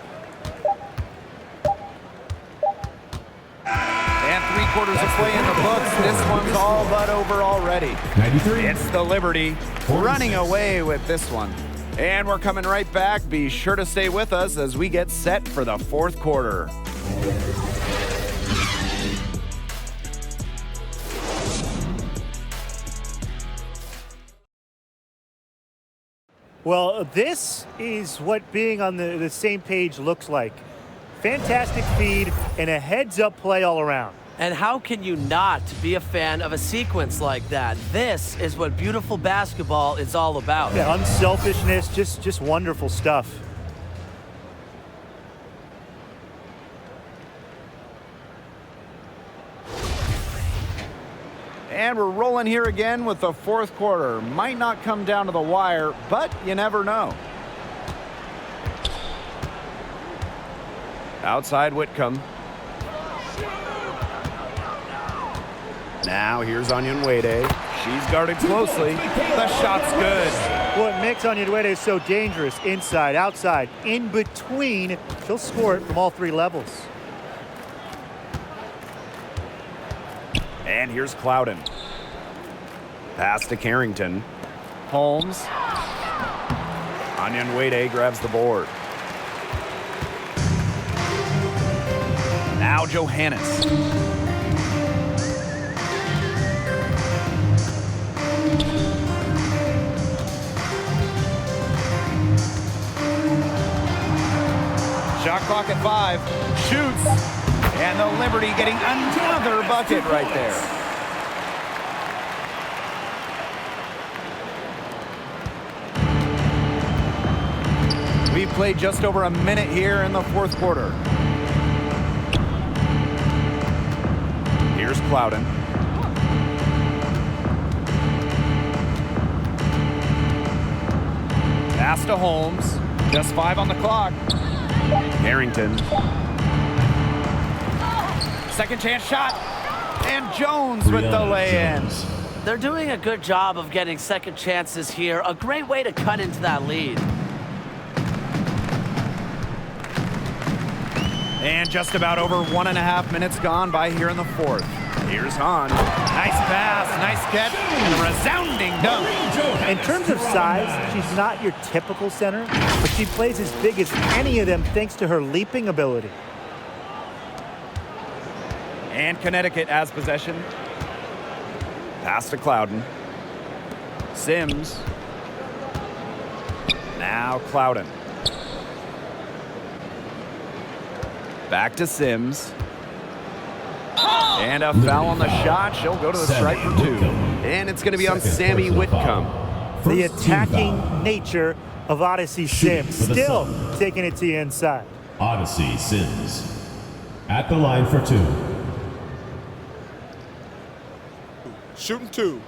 And 3/4 of play in the books. This one's all but over already. 93. It's the Liberty running away with this one. And we're coming right back. Be sure to stay with us as we get set for the 4th quarter. Well, this is what being on the same page looks like. Fantastic feed and a heads-up play all around. And how can you not be a fan of a sequence like that? This is what beautiful basketball is all about. Yeah, unselfishness, just wonderful stuff. And we're rolling here again with the 4th quarter. Might not come down to the wire, but you never know. Outside Whitcomb. Now here's Onyenwede. She's guarded closely. The shot's good. What makes Onyenwede so dangerous, inside, outside, in between, she'll score it from all 3 levels. And here's Clouden. Pass to Carrington. Holmes. Onyenwede grabs the board. Now Johannes. Shot clock at 5. Shoots. And the Liberty getting another bucket right there. We've played just over a minute here in the 4th quarter. Here's Clouden. Pass to Holmes. Just 5 on the clock. Harrington. Second chance shot. And Jones with the lay-in. They're doing a good job of getting second chances here. A great way to cut into that lead. And just about over 1.5 minutes gone by here in the 4th. Here's Hahn. Nice pass, nice catch, and a resounding dunk. In terms of size, she's not your typical center, but she plays as big as any of them thanks to her leaping ability. And Connecticut has possession. Pass to Clouden. Sims. Now Clouden. Back to Sims. And a foul on the shot. She'll go to the stripe for 2. And it's going to be on Sammy Whitcomb. The attacking nature of Odyssey Sims, still taking it to the inside. Odyssey Sims at the line for 2. Shooting 2.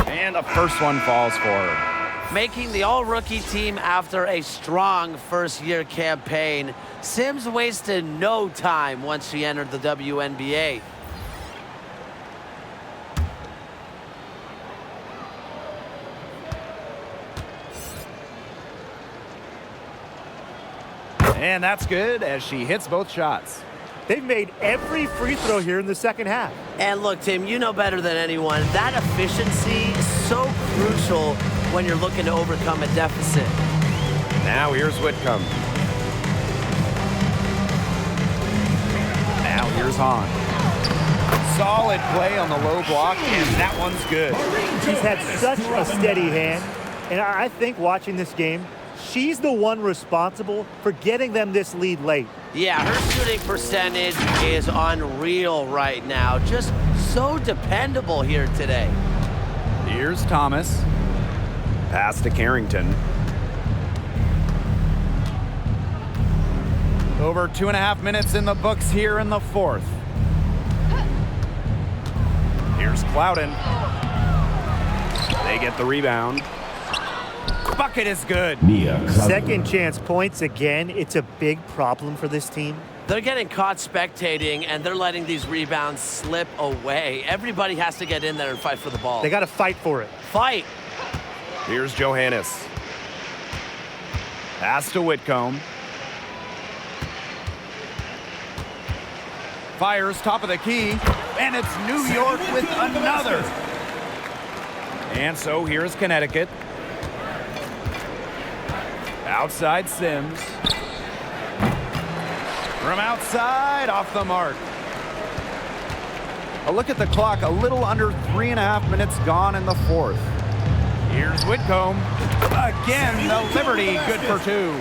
And the first one falls for her. Making the all-rookie team after a strong first-year campaign, Sims wasted no time once she entered the WNBA. And that's good as she hits both shots. They've made every free throw here in the second half. And look, Tim, you know better than anyone, that efficiency is so crucial when you're looking to overcome a deficit. Now here's Whitcomb. Now here's Hahn. Solid play on the low block, and that one's good. She's had such a steady hand, and I think watching this game, she's the one responsible for getting them this lead late. Yeah, her shooting percentage is unreal right now. Just so dependable here today. Here's Thomas. Pass to Carrington. Over 2.5 minutes in the books here in the fourth. Here's Clouden. They get the rebound. Bucket is good. Second chance points again. It's a big problem for this team. They're getting caught spectating, and they're letting these rebounds slip away. Everybody has to get in there and fight for the ball. They got to fight for it. Fight. Here's Johannes. Pass to Whitcomb. Fires top of the key, and it's New York with another. And so here's Connecticut. Outside Sims. From outside, off the mark. A look at the clock, a little under 3.5 minutes gone in the fourth. Here's Whitcomb. Again, the Liberty, good for 2.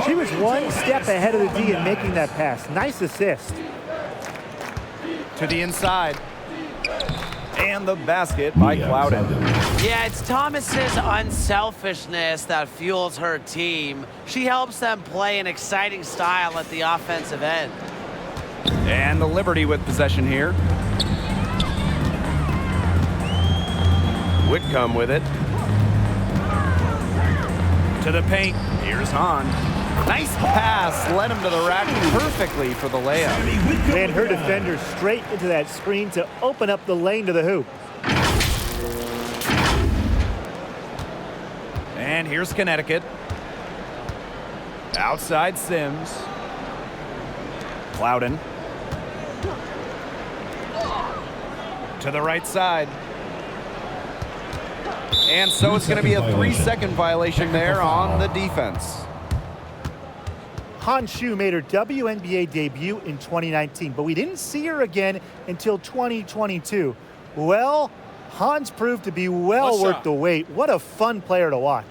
She was one step ahead of the D in making that pass. Nice assist. To the inside. And the basket by Clouden. Yeah, it's Thomas's unselfishness that fuels her team. She helps them play an exciting style at the offensive end. And the Liberty with possession here. Whitcomb with it. To the paint. Here's Hahn. Nice pass. Led him to the rack perfectly for the layup. And her defender straight into that screen to open up the lane to the hoop. And here's Connecticut. Outside Sims. Clouden. To the right side. And so it's going to be a 3-second violation there on the defense. Han Shu made her WNBA debut in 2019, but we didn't see her again until 2022. Well, Han's proved to be well worth the wait. What a fun player to watch.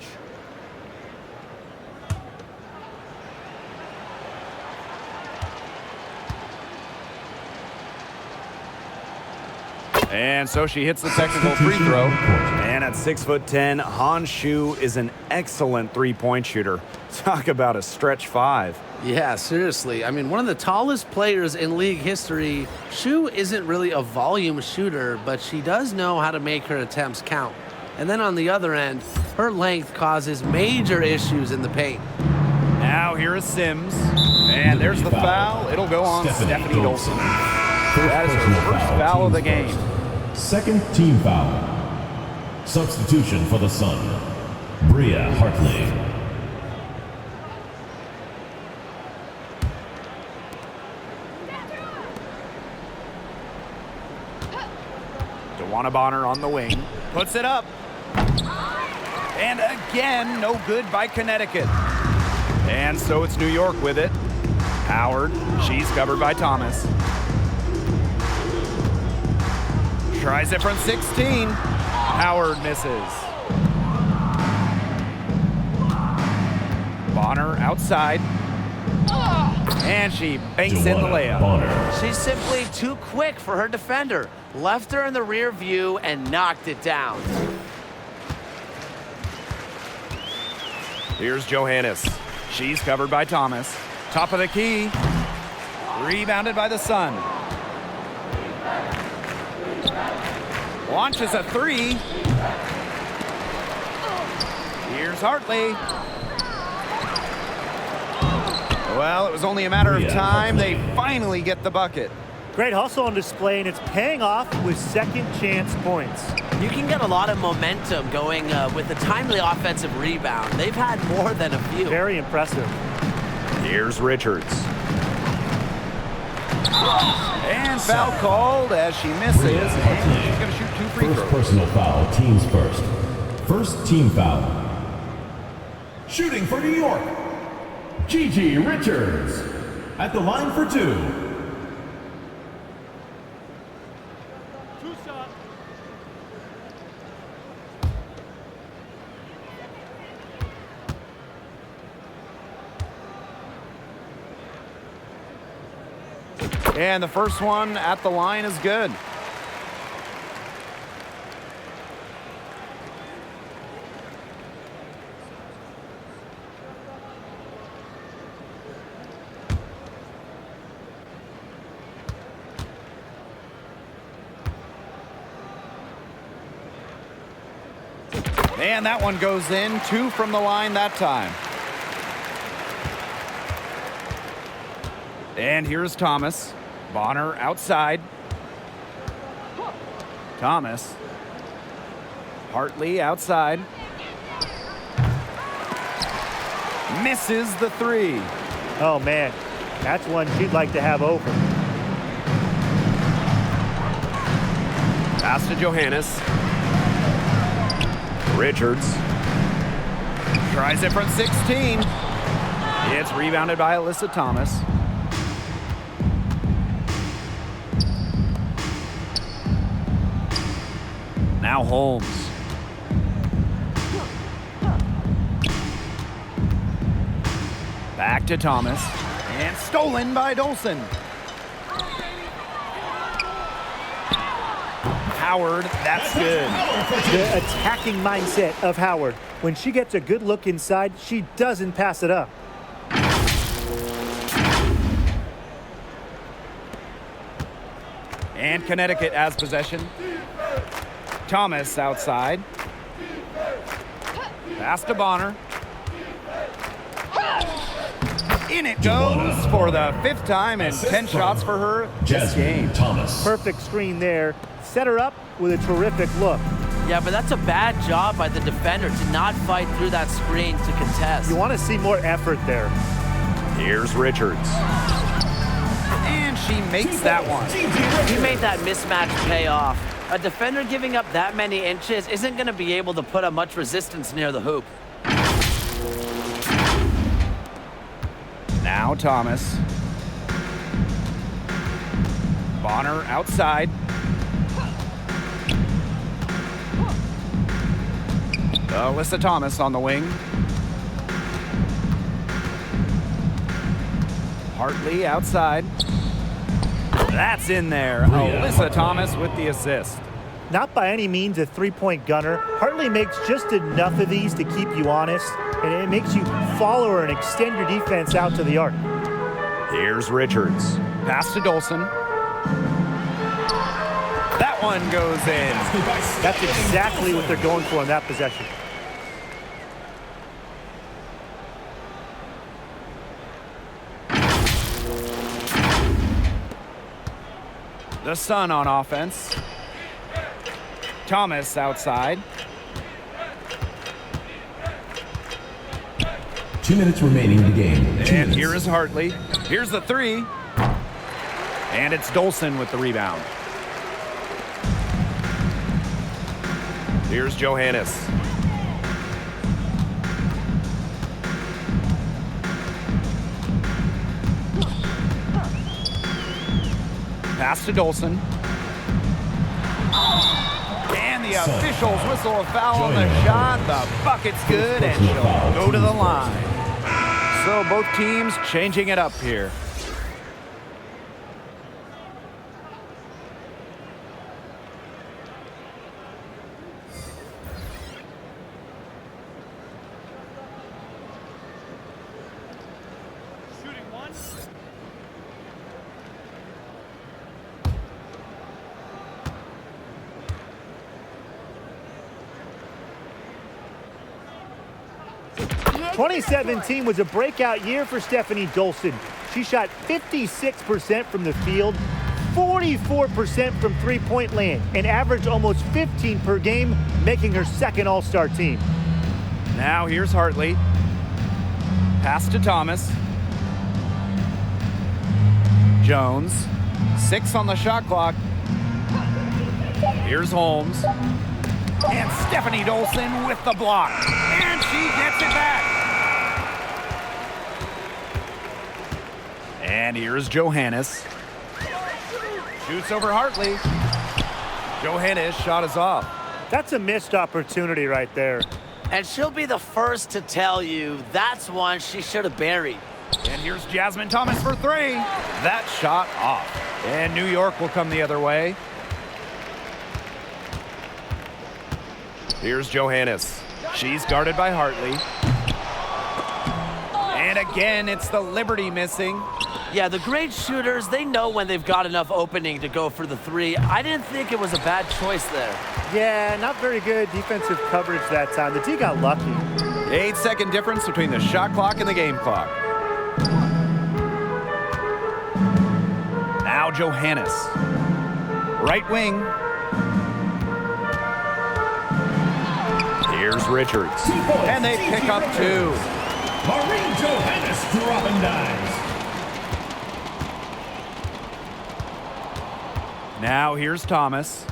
And so she hits the technical free throw. And at 6'10", Han Shu is an excellent three-point shooter. Talk about a stretch 5. Yeah, seriously. I mean, one of the tallest players in league history. Shu isn't really a volume shooter, but she does know how to make her attempts count. And then on the other end, her length causes major issues in the paint. Now here is Sims. And there's the foul. It'll go on Stephanie Dolson. That is her first foul of the game. Second team foul. Substitution for the Sun, Bria Hartley. DeWanna Bonner on the wing. Puts it up. And again, no good by Connecticut. And so it's New York with it. Howard, she's covered by Thomas. Tries it from 16. Howard misses. Bonner outside. And she banks in the layup. She's simply too quick for her defender. Left her in the rear view and knocked it down. Here's Johannes. She's covered by Thomas. Top of the key. Rebounded by the Sun. Launches a three. Here's Hartley. Well, it was only a matter of time. They finally get the bucket. Great hustle on display, and it's paying off with second chance points. You can get a lot of momentum going with a timely offensive rebound. They've had more than a few. Very impressive. Here's Richards. And foul called as she misses. And she's going to shoot 2 free throws. First personal foul, teams first. First team foul. Shooting for New York, Gigi Richards. At the line for 2. And the first one at the line is good. And that one goes in. 2 from the line that time. And here's Thomas. Bonner outside. Thomas. Hartley outside. Misses the 3. Oh, man. That's one she'd like to have over. Pass to Johannes. Richards. Tries it from 16. It's rebounded by Alyssa Thomas. Now Holmes. Back to Thomas. And stolen by Dolson. Howard, that's good. The attacking mindset of Howard. When she gets a good look inside, she doesn't pass it up. And Connecticut has possession. Thomas outside. Pass to Bonner. In it goes for the 5th time and 10 shots for her this game. Thomas. Perfect screen there. Set her up with a terrific look. Yeah, but that's a bad job by the defender to not fight through that screen to contest. You want to see more effort there. Here's Richards. And she makes that one. He made that mismatch pay off. A defender giving up that many inches isn't going to be able to put up much resistance near the hoop. Now Thomas. Bonner outside. Alyssa Thomas on the wing. Hartley outside. That's in there. Alyssa Thomas with the assist. Not by any means a three-point gunner. Hartley makes just enough of these to keep you honest, and it makes you follow her and extend your defense out to the arc. Here's Richards. Pass to Dolson. That one goes in. That's exactly what they're going for in that possession. The Sun on offense. Thomas outside. 2 minutes remaining in the game. And here is Hartley. Here's the 3. And it's Dolson with the rebound. Here's Johannes. Pass to Dolson. And the officials whistle a foul on the shot. The bucket's good, and she'll go to the line. So both teams changing it up here. 2017 was a breakout year for Stephanie Dolson. She shot 56% from the field, 44% from three-point land, and averaged almost 15 per game, making her second All-Star team. Now here's Hartley. Pass to Thomas. Jones. 6 on the shot clock. Here's Holmes. And Stephanie Dolson with the block. And she gets it back. And here's Johannes. Shoots over Hartley. Johannes' shot is off. That's a missed opportunity right there. And she'll be the first to tell you that's one she should have buried. And here's Jasmine Thomas for 3. That shot off. And New York will come the other way. Here's Johannes. She's guarded by Hartley. And again, it's the Liberty missing. Yeah, the great shooters, they know when they've got enough opening to go for the 3. I didn't think it was a bad choice there. Yeah, not very good defensive coverage that time. The D got lucky. 8-second difference between the shot clock and the game clock. Now Johannes. Right wing. Here's Richards. And they pick up 2. Maureen Johannes dropping dimes. Now here's Thomas.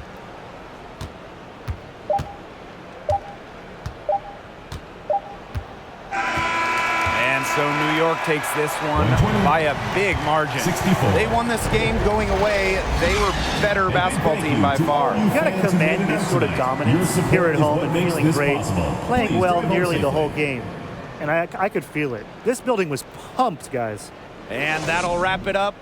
And so New York takes this one by a big margin. 64. They won this game going away. They were better basketball team by far. You gotta commend this sort of dominance here at home and feeling great, playing well nearly the whole game. And I could feel it. This building was pumped, guys. And that'll wrap it up.